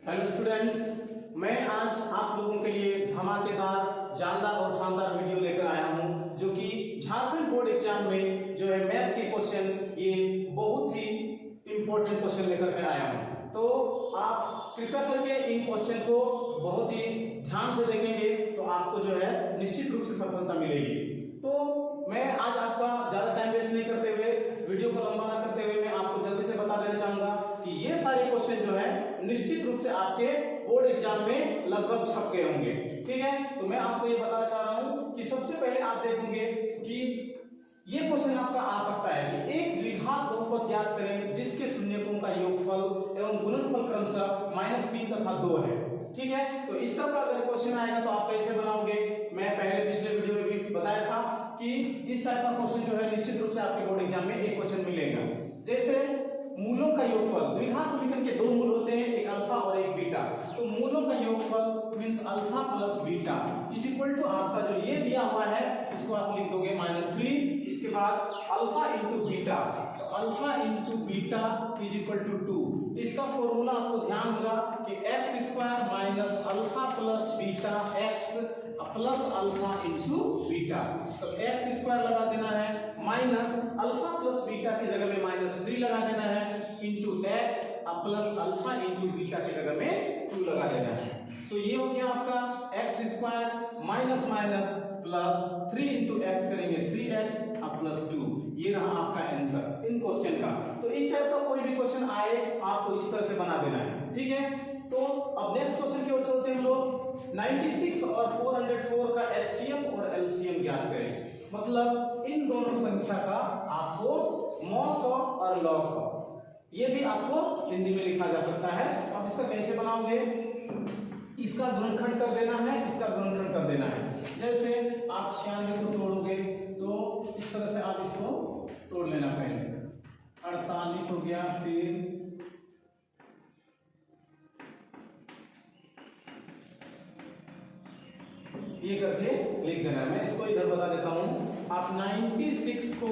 Hello students, मैं आज आप लोगों के लिए धमाकेदार, जानदार और शानदार वीडियो लेकर आया हूं, जो कि झारखंड बोर्ड एग्जाम में जो है मैथ के क्वेश्चन, ये बहुत ही इंपॉर्टेंट क्वेश्चन लेकर के आया हूं। तो आप कृपया करके इन क्वेश्चन को बहुत ही ध्यान से देखेंगे तो आपको जो है निश्चित रूप से सफलता मिलेगी। तो मैं आज आपका ज्यादा टाइम वेस्ट नहीं करते हुए, वीडियो को लंबा ना करते हुए, मैं आपको जल्दी से बता देना चाहूंगा कि ये सारे क्वेश्चन जो है निश्चित रूप से आपके बोर्ड एग्जाम में लगभग छप गए होंगे। ठीक है, तो मैं आपको ये बताना चाह रहा हूं कि सबसे पहले आप देखोगे कि ये क्वेश्चन आपका आ सकता है कि एक द्विघात बहुपद ज्ञात करें जिसके शून्यकों का योगफल एवं गुणनफल क्रमशः -3 तथा 2 है। ठीक है, तो इस तरह का अगर क्वेश्चन आएगा तो आप कैसे बनाओगे? मैं पहले पिछले वीडियो में भी बताया था कि इस टाइप का क्वेश्चन जो है निश्चित रूप से आपके बोर्ड एग्जाम में एक क्वेश्चन मिलेगा। जैसे मूलों का योगफल, द्विघात समीकरण के दो मूल होते हैं, एक अल्फा और एक बीटा। तो मूलों का योगफल means alpha plus beta is equal to आपका जो ये दिया हुआ है इसको आप लिख दोगे -3। इसके बाद अल्फा इंटू बीटा, तो alpha into beta is equal to 2। इसका फॉर्मूला आपको ध्यान होगा कि x square minus alpha plus beta x plus alpha into beta. तो x स्क्वायर लगा देना है माइनस अल्फा प्लस बीटा की जगह में -3 लगा देना है into x plus alpha into beta की जगह में 2 लगा देना है। तो ये हो गया आपका x square minus minus plus 3 into x करेंगे 3x प्लस 2। ये रहा आपका आंसर इन क्वेश्चन का। तो इस टाइप का कोई भी क्वेश्चन आए आपको इस तरह से बना देना है। ठीक है, तो अब नेक्स्ट क्वेश्चन की ओर चलते हैं हम लोग। 96 और 404 का एचसीएम और एलसीएम ज्ञात करें। मतलब इन दोनों संख्या का आपको मॉस और लॉस, ये भी आपको हिंदी में लिखा जा सकता है। अब इसका कैसे बनाओगे? इसका गुणनखंड कर देना है, इसका गुणनखंड कर देना है। जैसे आप 96 को तोड़ोगे तो इस तरह से आप इसको तोड़ लेना पहले। 48 हो गया, फिर ये करके लिख देना है। मैं इसको इधर बता देता हूं। आप 96 को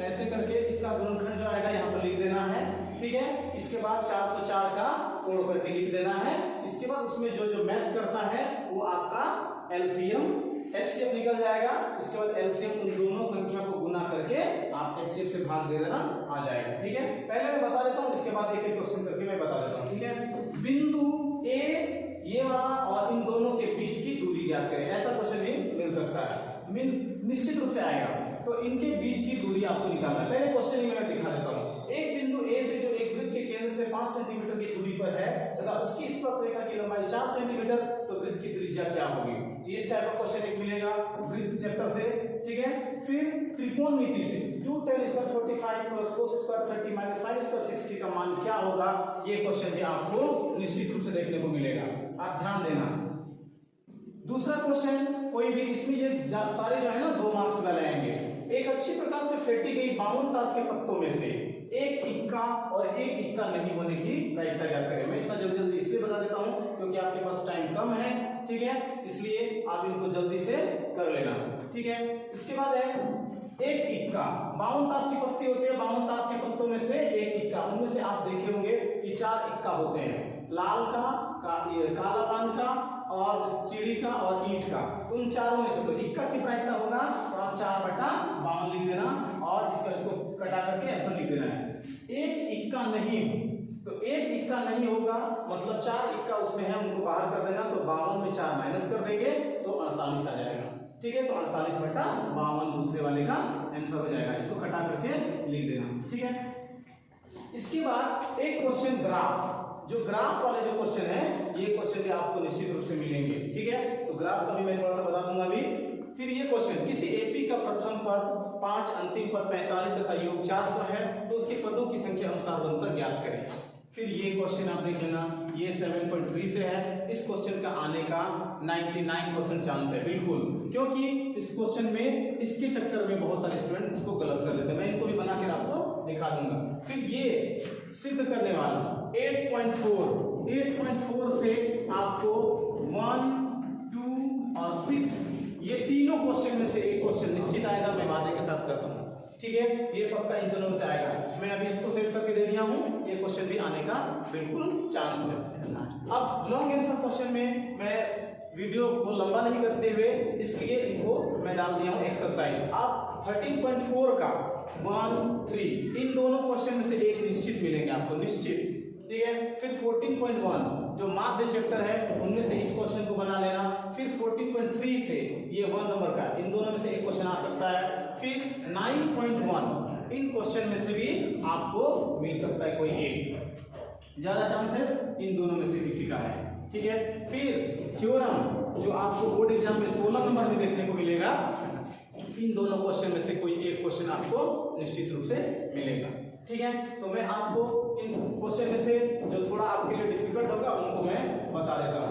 ऐसे करके इसका गुणनखंड जो आएगा यहाँ पर लिख देना है। ठीक है, इसके बाद 404 का तोड़ करके लिख देना है। इसके बाद उसमें जो जो मैच करता है वो आपका एलसीएम एचसीएम निकल जाएगा। इसके बाद एलसीएम उन दोनों संख्या को गुना करके आप एचसीएम से भाग दे देना, आ जाएगा। ठीक है, पहले मैं बता देता हूँ, इसके बाद एक एक क्वेश्चन करके मैं बता देता हूँ। ठीक है, बिंदु ए ये वाला और इन दोनों के बीच की दूरी ज्ञात करें। ऐसा क्वेश्चन भी मिल सकता है, निश्चित रूप से आएगा। तो इनके बीच की दूरी आपको निकालना है। पहले क्वेश्चन ही मैं दिखा देता हूँ। एक बिंदु ए से जो एक वृत्त के केंद्र से 5 सेंटीमीटर की दूरी पर है तथा उसकी स्पर्शरेखा की लंबाई 4 सेंटीमीटर, तो वृत्त की त्रिज्या क्या होगी? इस टाइप का क्वेश्चन एक मिलेगा वृत्त चैप्टर से। ठीक है, फिर त्रिकोणमिति से 2 tan square 45 plus cos square 30 minus sin square 60 का मान क्या होगा? ये क्वेश्चन भी आपको निश्चित रूप से देखने को मिलेगा, आप ध्यान देना। दूसरा क्वेश्चन कोई भी, इसमें ये सारे जो है ना 2 मार्क्स वाले आएंगे। एक अच्छी प्रकार से फेंटी गई 52 ताश के पत्तों में से एक इक्का और एक इक्का नहीं होने की प्रायिकता ज्ञात करें। मैं इतना जल्दी जल्दी इसलिए बता देता हूं क्योंकि आपके पास टाइम कम है। ठीक है, इसलिए आप इनको जल्दी से कर लेना। ठीक है, इसके बाद है एक इक्का। 52 ताश की पत्ती होती है, 52 ताश के पत्तों में से एक इक्का। उनमें से आप देखे होंगे कि 4 इक्का होते हैं, लाल का काला पान का और चिड़ी का और ईंट का। उन चारों में से तो इक्का की प्रायिकता होगा, तो आप 4/52 लिख देना और इसका इसको कटा करके आंसर लिख देना है। एक इक्का नहीं हो, तो एक इक्का नहीं होगा मतलब 4 इक्का उसमें है, उनको बाहर कर देना। तो 52 में 4 माइनस कर देंगे तो 48 आ जाएगा। ठीक है, तो 48/52 दूसरे वाले का आंसर हो जाएगा। इसको कटा करके लिख देना। ठीक है, इसके बाद एक क्वेश्चन ग्राफ, जो ग्राफ वाले जो क्वेश्चन है ये क्वेश्चन भी आपको निश्चित रूप से मिलेंगे। ठीक है, तो ग्राफ का भी मैं थोड़ा सा बता दूंगा अभी। फिर ये क्वेश्चन, किसी एपी का प्रथम पद 5, अंतिम पद 45 तथा योग 400 है, तो उसके पदों की संख्या अनुसार बनकर ज्ञात करें। फिर ये क्वेश्चन आप देख लेना, ये 7.3 से है। इस क्वेश्चन का आने का 99% चांस है, बिल्कुल, क्योंकि इस क्वेश्चन में इसके चक्कर में बहुत सारे स्टूडेंट इसको गलत कर देते हैं। मैं इनको भी बना कर आपको दिखा दूंगा। फिर ये सिद्ध करने वाला 8.4 से आपको 1, 2 और 6 ये तीनों क्वेश्चन में से एक क्वेश्चन निश्चित आएगा। मैं वादे के साथ करता हूँ। ठीक है, ये पक्का इन दोनों से आएगा। मैं अभी इसको सेट करके दे दिया। दिया हूँ, ये क्वेश्चन भी आने का बिल्कुल चांस है। अब लॉन्ग आंसर क्वेश्चन में मैं वीडियो को लंबा नहीं करते हुए इसलिए इनको मैं डाल दिया हूँ एक्सरसाइज। आप 13.4 का 1, 3 इन दोनों क्वेश्चन में से एक निश्चित मिलेंगे आपको, निश्चित, ठीक है। फिर 14.1 जो माध्य चैप्टर है उनमें से इस क्वेश्चन को बना लेना। फिर 14.3 से ये 1 नंबर का, इन दोनों में से एक क्वेश्चन आ सकता है। फिर 9.1 इन क्वेश्चन में से भी आपको मिल सकता है कोई एक, ज्यादा चांसेस इन दोनों में से किसी का है, ठीक है। फिर थ्योरम जो आपको बोर्ड एग्जाम में 16 नंबर में देखने को मिलेगा, इन दोनों क्वेश्चन में से कोई एक क्वेश्चन आपको निश्चित रूप से मिलेगा, ठीक है। तो मैं आपको इन क्वेश्चन में से जो थोड़ा आपके लिए डिफिकल्ट होगा उनको मैं बता देता हूँ।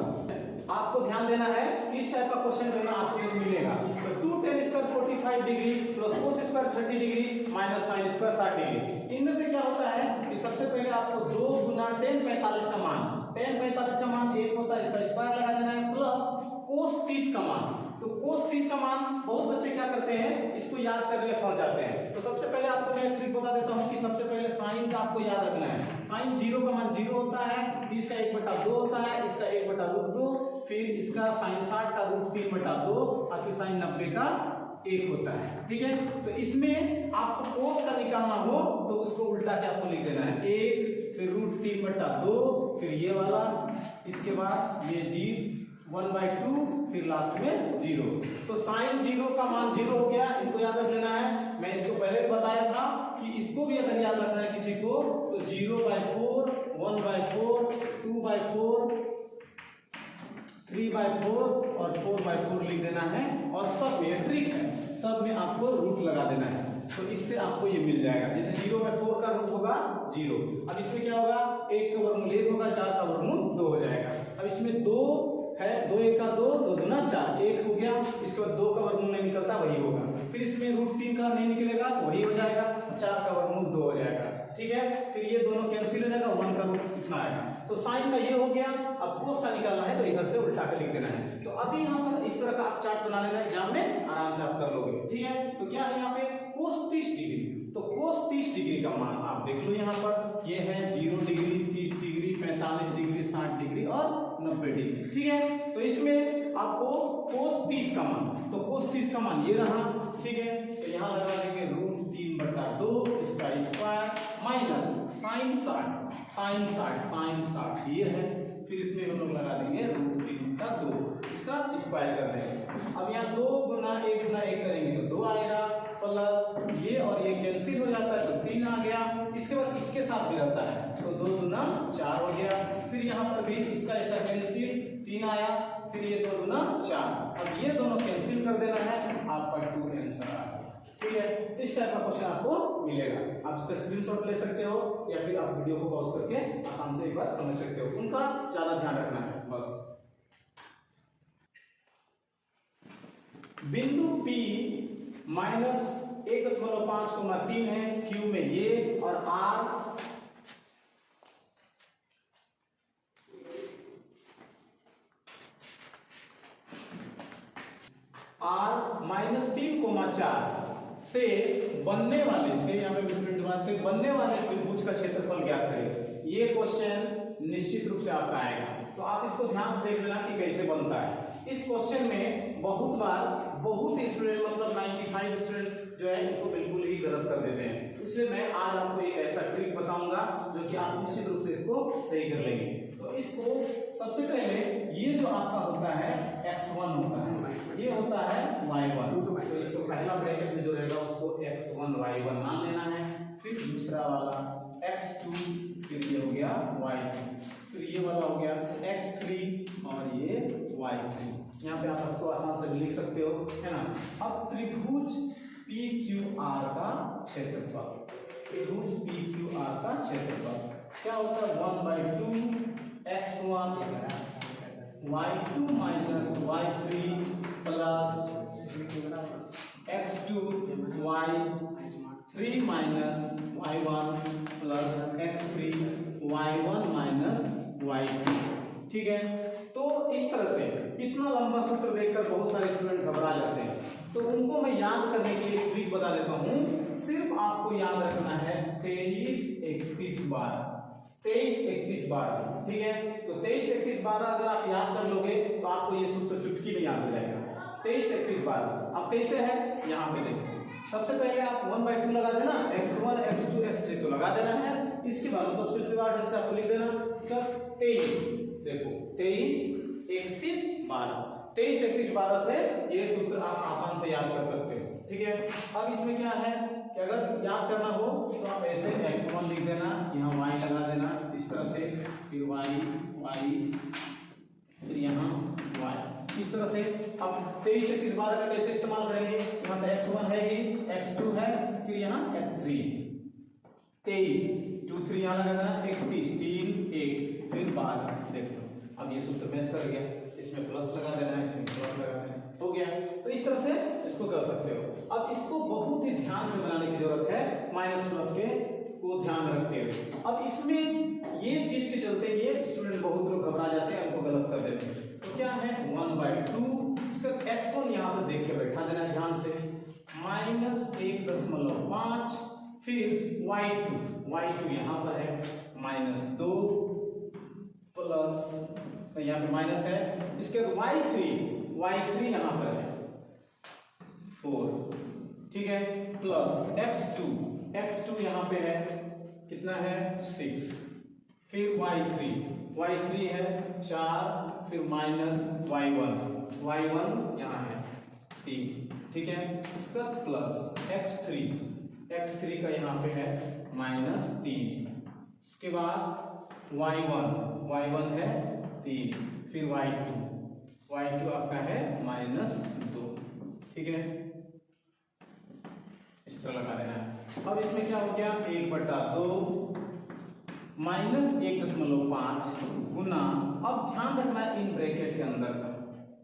आपको ध्यान देना है, इस टाइप का क्वेश्चन जो है आपको मिलेगा। तो 2 tan square 45 degree plus cos square 30 degree minus sin square 60 degree. इनमें से क्या होता है कि सबसे पहले आपको 2 गुना tan 45 का मान, tan 45 का मान 1 होता है, इसका स्क्वायर लगा देना है, प्लस cos 30 का मान। तो cos 30 का मान बहुत बच्चे क्या करते हैं, इसको याद करने में फंस जाते हैं। तो सबसे पहले आपको मैं ट्रिक बता देता हूं कि सबसे पहले साइन का आपको याद रखना है। साइन 0 का मान 0 होता है, फिर इसका 1/2 होता है, इसका 1/√2, फिर इसका साइन 60 का √3/2 और फिर साइन 90 का 1 होता है, ठीक है। तो इसमें आपको cos का निकालना हो तो उसको उल्टा के आपको लिख देना है, 1 फिर √3/2 फिर ये वाला, इसके बाद ये 1/2 फिर लास्ट में 0। तो साइन 0 का मान 0 हो गया, इनको याद रख लेना है। मैं इसको पहले भी बताया था कि इसको भी अगर याद रखना है किसी को तो 0/4, 1/4, 2/4, 3/4 और 4/4 लिख देना है। और सब में ट्रिक है, सब में आपको रूट लगा देना है, तो इससे आपको ये मिल जाएगा। जैसे 0/4 का रूट होगा 0, अब इसमें क्या होगा, 1 का वर्गमूल 1 होगा, 4 का वर्गमूल 2 हो जाएगा। अब इसमें 2 है, 2 1 का 2, 2 दूना 4, 1 हो गया। इसके बाद 2 का वर्गमूल नहीं निकलता, वही होगा। फिर इसमें √3 का नहीं निकलेगा तो वही हो जाएगा, 4 का वर्गमूल 2 हो जाएगा, ठीक है। फिर ये दोनों कैंसिल हो जाएगा, 1 का रूट कितना आएगा। तो साइन का ये हो गया। अब cos का निकालना है तो इधर से उल्टा के लिख देना है। तो अभी यहाँ पर इस तरह का आप चार्ट बना लेना, एग्जाम में आराम से आप कर लोगे, ठीक है। तो क्या है यहाँ पे cos 30 डिग्री, तो cos 30 डिग्री का मान आप देख लो यहाँ पर, ये है 0 डिग्री, 30 डिग्री, 45 डिग्री, 60 डिग्री और 90 डिग्री, ठीक है। तो इसमें आपको cos 30 का मान, तो cos 30 का मान ये रहा, ठीक है। तो यहाँ लगा देंगे √3/2 इसका स्क्वायर माइनस sin 60 ये है। फिर इसमें हम लोग लगा देंगे √3/2 इसका स्क्वायर कर देंगे। अब यहाँ 2 गुना 1 गुना 1 करेंगे तो 2 आएगा, प्लस ये और ये कैंसिल हो जाता है तो 3 आ गया। इसके बाद इसके साथ भी रहता है तो 2 गुना 4 हो गया। फिर यहाँ पर भी इसका कैंसिल 3 आया, फिर ये 2 गुना 4। अब ये दोनों कैंसिल कर देना है, आपका 2 आंसर आ गया, ठीक है। इस टाइप का क्वेश्चन आपको मिलेगा, आप इसका स्क्रीनशॉट ले सकते हो या फिर आप वीडियो को पॉज करके आसान से एक बार समझ सकते हो। उनका ज्यादा ध्यान रखना है बस। बिंदु P -1.5, है, Q में ये और R -3,4 से बनने वाले से यहाँ पे से बनने वाले त्रिभुज का क्षेत्रफल ज्ञात करें। ये क्वेश्चन निश्चित रूप से आपका आएगा, तो आप इसको ध्यान से देख लेना कि कैसे बनता है। इस क्वेश्चन में बहुत बार बहुत स्टूडेंट मतलब 95 स्टूडेंट जो है इनको बिल्कुल ही गलत कर देते हैं, इसलिए मैं आज आपको एक ऐसा ट्रिक बताऊंगा जो कि आप निश्चित रूप से इसको सही कर लेंगे। तो इसको सबसे पहले ये जो आपका होता है x1 होता है, ये होता है y1, तो इसको पहला ब्रैकेट में जो रहेगा उसको x1 y1 मान लेना है। फिर दूसरा वाला x2, फिर ये हो गया y2, फिर ये वाला हो गया x3 और ये y3। यहाँ पे आप इसको आसान से लिख सकते हो, है ना। अब त्रिभुज PQR का क्षेत्रफल, त्रिभुज PQR का क्षेत्रफल क्या होता है, 1/2 x1 y2 minus y3 plus x2 y3 minus y1 plus x3 y1 minus y2, ठीक है। तो इस तरह से इतना लंबा सूत्र देखकर बहुत सारे स्टूडेंट घबरा जाते हैं, तो उनको मैं याद करने के लिए ट्रिक बता देता हूँ। सिर्फ आपको याद रखना है 23, 31, 12, 23, 31, 12, ठीक है। तो 23, 31, 12 अगर आप याद कर लोगे तो आपको ये सूत्र चुटकी में याद हो जाएगा। 23, 31, 12 अब कैसे है यहाँ पे देखो, सबसे पहले आप 1/2 लगा देना, x1 x2 x3 तो लगा देना है। इसके बाद मतलब सिलसिलेवार ढंग से आपको लिख देना इसका 23, देखो 23, 31, 12, 23, 31, 12 से ये सूत्र आप आसान से याद कर सकते हो, ठीक है। अब इसमें क्या है कि अगर याद करना हो तो आप ऐसे x1 लिख देना, यहाँ y लगा देना इस तरह से, फिर y फिर यहाँ y, इस तरह से। अब 23, 31, 12 का कैसे इस्तेमाल करेंगे, यहाँ पे x1 है ही, x2 है, फिर यहाँ x3, 23, 2 3 यहाँ लगा देना, 31, 3 1, फिर 12, देख लो अब ये सूत्र मैच कर गया, इसमें प्लस लगा देना है, इसमें प्लस लगा देना है, हो गया। तो इस तरह से इसको कर सकते हो। अब इसको बहुत ही ध्यान से बनाने की जरूरत है, माइनस प्लस के को ध्यान रखते हुए। अब इसमें ये चीज के चलते ये स्टूडेंट बहुत लोग घबरा जाते हैं, उनको गलत कर देते हैं। तो क्या है 1/2, इसका x1 यहाँ से देख के बैठा देना ध्यान से, -1.5, फिर y2 यहाँ पर है -2 प्लस यहाँ पे माइनस है, इसके बाद y3 यहाँ पर है 4, ठीक है, प्लस x2 यहाँ पे है कितना है 6, फिर y3 है 4, फिर माइनस y1 यहाँ है 3, ठीक है, इसका प्लस x3 का यहाँ पे है -3, इसके बाद y1 है 3, फिर y2 आपका है -2, ठीक है, इस तरह लगा देना है। अब इसमें क्या हो गया 1/2 -1.5 गुना, अब ध्यान रखना है इन ब्रैकेट के अंदर का।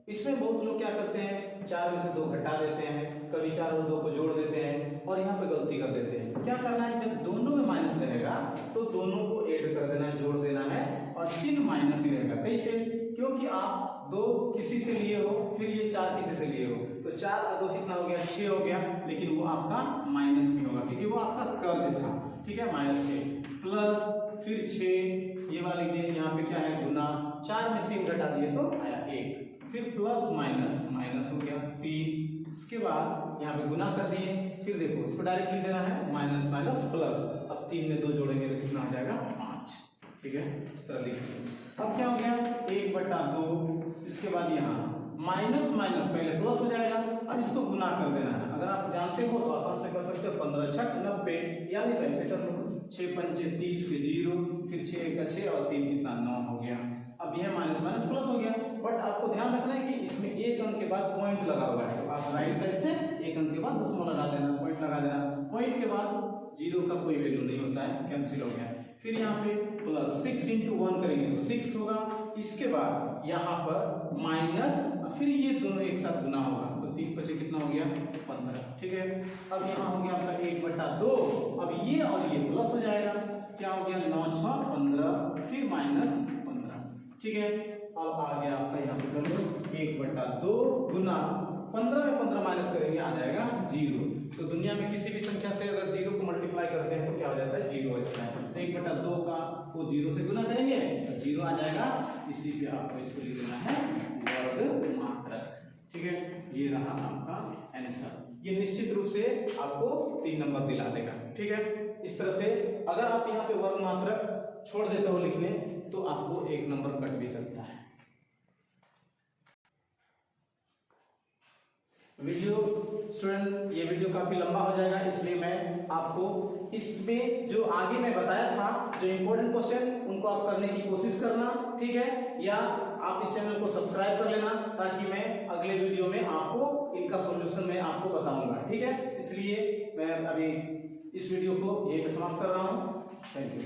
इसमें बहुत लोग क्या करते हैं 4 में से 2 घटा देते हैं, कभी 4 और 2 को जोड़ देते हैं और यहाँ पे गलती कर देते हैं। क्या करना है, जब दोनों में माइनस रहेगा तो दोनों को ऐड कर देना है, जोड़ देना है, और चिन्ह माइनस ही रहेगा। कैसे, क्योंकि आप 2 किसी से लिए हो, फिर ये 4 किसी से लिए हो, तो 4 और 2 कितना हो गया 6 हो गया, लेकिन वो आपका माइनस में होगा क्योंकि वो आपका कर्ज था, ठीक है, -6 प्लस फिर 6 ये वाली दिए, यहाँ पे क्या है गुना, 4 में 3 घटा दिए तो आया 1, फिर प्लस माइनस हो गया 3, इसके बाद यहाँ पे गुना कर दिए, फिर देखो इसको डायरेक्ट लिख देना है माइनस प्लस, अब 3 में 2 जोड़ेंगे तो कितना हो जाएगा 5, ठीक है, इस तरह लिख दिए। अब क्या हो गया 1/2, इसके बाद यहाँ माइनस पहले प्लस हो जाएगा, अब इसको गुना कर देना है। अगर आप जानते हो तो आसान से कर सकते हो, 15 6 90, या नहीं तो ऐसे कर लो 6 5 30 के 0, फिर 6 का 6 और 3 कितना 9 हो गया। अब यह माइनस प्लस हो गया, बट आपको ध्यान रखना है कि इसमें एक अंक के बाद पॉइंट लगा हुआ है, तो आप राइट साइड से एक अंक के बाद दशमलव लगा देना, पॉइंट लगा देना, पॉइंट के बाद 0 का कोई वैल्यू नहीं होता है, कैंसिल हो गया। फिर यहाँ पे प्लस 6 × 1 करेंगे तो 6 होगा, इसके बाद यहाँ पर माइनस, फिर ये दोनों एक साथ गुना होगा तो 3 5 कितना हो गया 15, ठीक है। अब यहाँ हो गया आपका 1/2, अब ये और ये प्लस हो जाएगा, क्या हो गया 9 6 15, फिर -15, ठीक है। अब आ गया आपका यहाँ पे कर लो 1/2 गुना 15 में 15 माइनस करेंगे आ जाएगा 0। तो दुनिया में किसी भी संख्या से अगर 0 को मल्टीप्लाई करते हैं तो क्या हो जाता है 0 हो जाता है। तो 1/2 का को 0 से गुना करेंगे तो 0 आ जाएगा, इसी पे आपको इसको लिख देना है वर्ग मात्रक, ठीक है। ये रहा आपका आंसर, ये निश्चित रूप से आपको 3 नंबर दिला देगा, ठीक है। इस तरह से अगर आप यहाँ पे वर्ग मात्रक छोड़ देते हो लिखने तो आपको 1 नंबर कट भी सकता है। स्टूडेंट ये वीडियो काफी लंबा हो जाएगा, इसलिए मैं आपको इसमें जो आगे मैं बताया था जो इंपॉर्टेंट क्वेश्चन उनको आप करने की कोशिश करना, ठीक है, या आप इस चैनल को सब्सक्राइब कर लेना ताकि मैं अगले वीडियो में आपको इनका सॉल्यूशन मैं आपको बताऊंगा, ठीक है। इसलिए मैं अभी इस वीडियो को यहीं पे समाप्त कर रहा हूँ। Thank you.